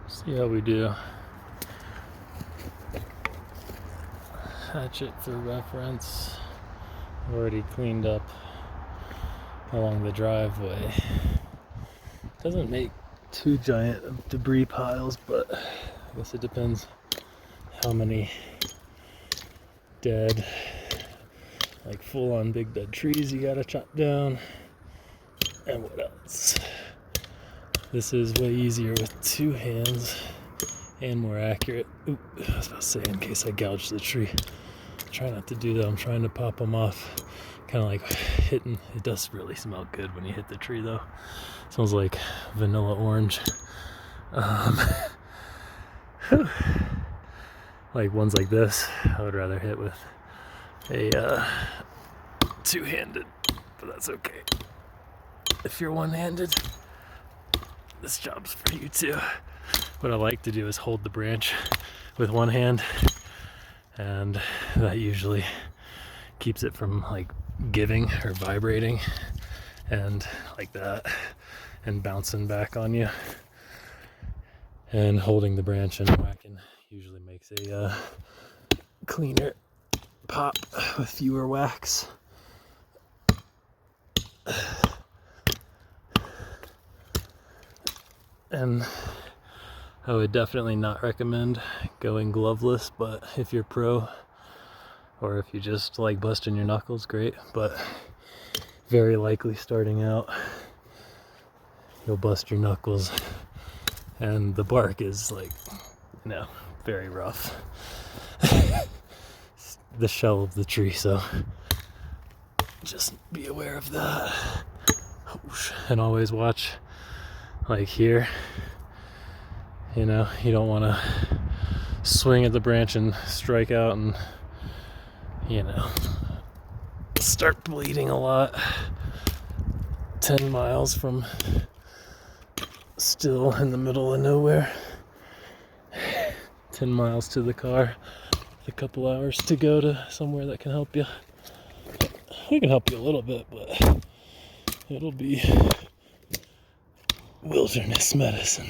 See how we do. Hatchet for reference. I've already cleaned up along the driveway. Doesn't make too giant of debris piles, but I guess it depends how many dead, like full-on big dead trees you gotta chop down. And what else? This is way easier with two hands and more accurate. Oop, I was about to say, in case I gouge the tree. Try not to do that. I'm trying to pop them off. Kind of like hitting. It does really smell good when you hit the tree, though. It smells like vanilla orange. Like ones like this, I would rather hit with a two-handed, but that's okay. If you're one-handed, this job's for you too. What I like to do is hold the branch with one hand, and that usually keeps it from like giving or vibrating and like that and bouncing back on you. And holding the branch and whacking usually makes a cleaner pop with fewer whacks. And I would definitely not recommend going gloveless, but if you're pro or if you just like busting your knuckles, great. But very likely starting out, you'll bust your knuckles, and the bark is like, you know, very rough. The shell of the tree, so just be aware of that. And always watch, like here, you know, you don't want to swing at the branch and strike out and, you know, start bleeding a lot. 10 miles from still in the middle of nowhere. 10 miles to the car, a couple hours to go to somewhere that can help you. We can help you a little bit, but it'll be wilderness medicine.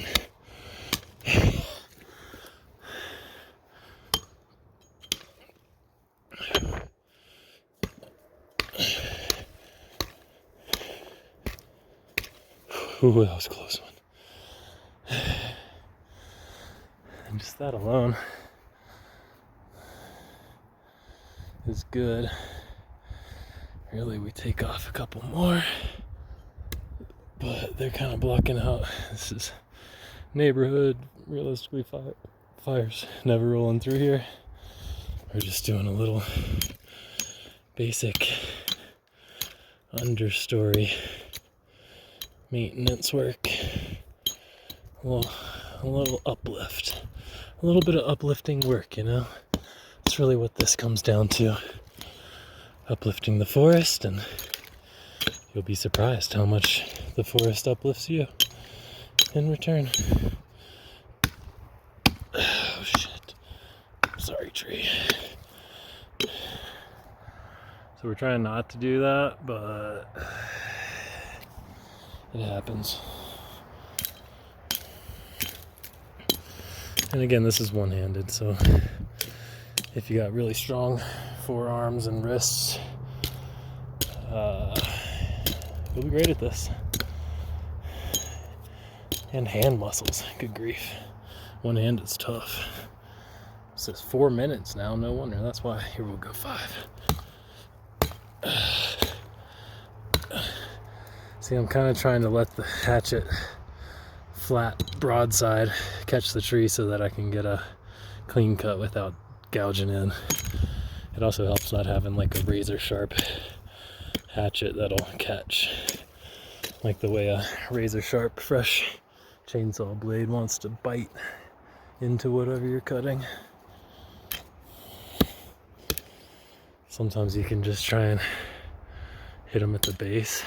Ooh, that was a close one. And just that alone is good. Really, we take off a couple more, but they're kind of blocking out. This is neighborhood, realistically fires never rolling through here. We're just doing a little basic understory maintenance work. A little uplift. A little bit of uplifting work, you know? That's really what this comes down to. Uplifting the forest, and you'll be surprised how much the forest uplifts you in return. Oh shit. Sorry, tree. So we're trying not to do that, but it happens. And again, this is one-handed, so if you got really strong forearms and wrists, you'll be great at this. And hand muscles, good grief. One hand is tough. It says 4 minutes now, no wonder. That's why. Here we'll go 5. See, I'm kind of trying to let the hatchet flat broadside catch the tree so that I can get a clean cut without gouging in. It also helps not having like a razor sharp hatchet that'll catch, like the way a razor sharp fresh chainsaw blade wants to bite into whatever you're cutting. Sometimes you can just try and hit them at the base.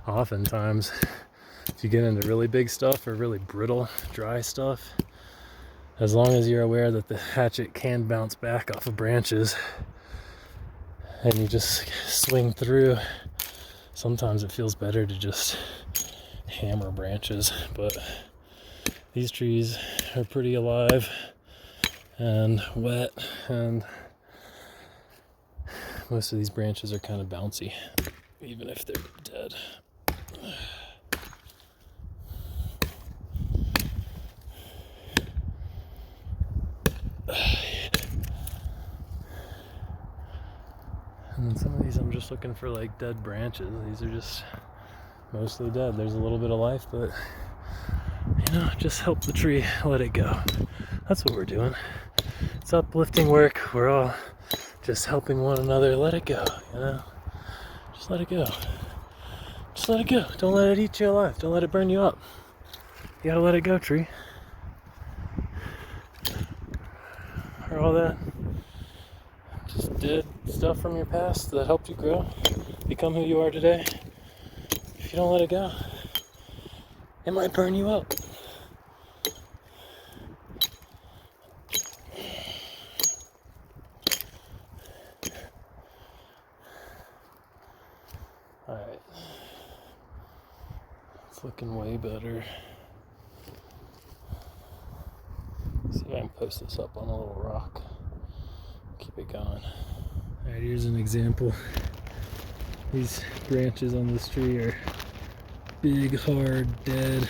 Oftentimes, if you get into really big stuff or really brittle, dry stuff, as long as you're aware that the hatchet can bounce back off of branches and you just swing through, sometimes it feels better to just hammer branches. But these trees are pretty alive and wet, and most of these branches are kind of bouncy, even if they're dead. And then some of these I'm just looking for like dead branches. These are just mostly dead. There's a little bit of life, but you know, just help the tree, let it go. That's what we're doing. It's uplifting work. We're all just helping one another. Let it go, you know? Just let it go. Just let it go. Don't let it eat you alive. Don't let it burn you up. You gotta let it go, tree. Or all that just dead stuff from your past that helped you grow, become who you are today. If you don't let it go, it might burn you up. Alright. It's looking way better. Let's see if I can post this up on a little rock. Keep it going. Alright, here's an example. These branches on this tree are big, hard, dead.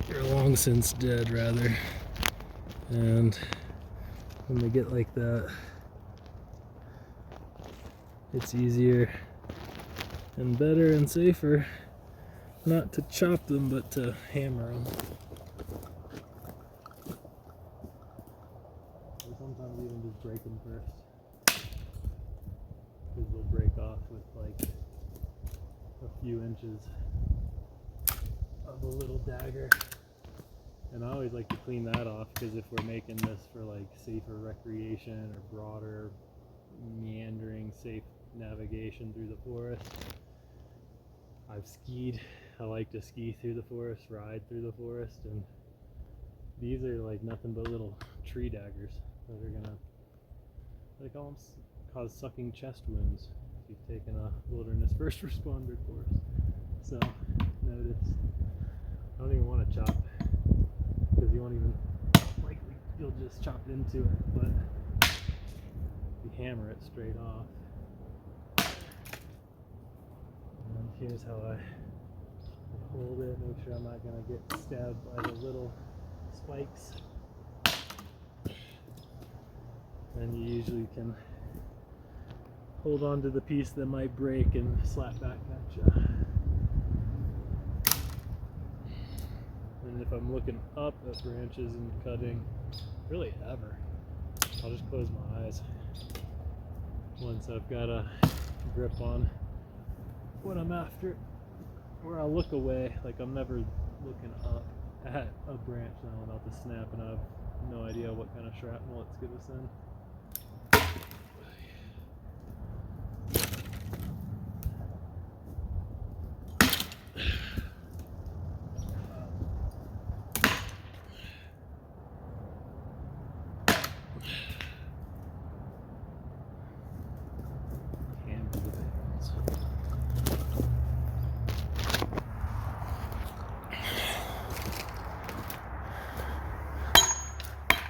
They're long since dead, rather. And when they get like that, it's easier and better and safer not to chop them, but to hammer them. Or sometimes even just break them first, because they'll break off with like a few inches of a little dagger. And I always like to clean that off, because if we're making this for like safer recreation or broader meandering safe navigation through the forest, I've skied. I like to ski through the forest, ride through the forest, and these are like nothing but little tree daggers that are gonna, they call them, cause sucking chest wounds if you've taken a wilderness first responder course. So notice, I don't even want to chop, because you won't even, likely you'll just chop into it, but you hammer it straight off. And here's how I hold it, make sure I'm not going to get stabbed by the little spikes. And you usually can hold on to the piece that might break and slap back at you. And if I'm looking up at branches and cutting, really ever, I'll just close my eyes once I've got a grip on what I'm after. Or I'll look away, like I'm never looking up at a branch now I'm about to snap, and I have no idea what kind of shrapnel it's going to send.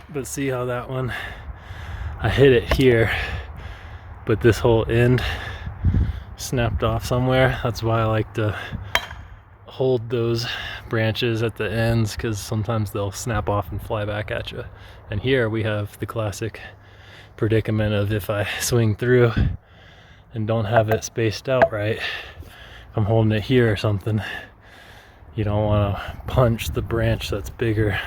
But see how that one, I hit it here, but this whole end snapped off somewhere. That's why I like to hold those branches at the ends, because sometimes they'll snap off and fly back at you. And here we have the classic predicament of, if I swing through and don't have it spaced out right, if I'm holding it here or something, you don't want to punch the branch that's bigger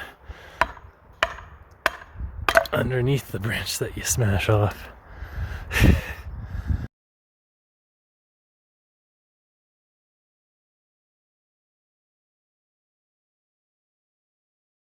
underneath the branch that you smash off.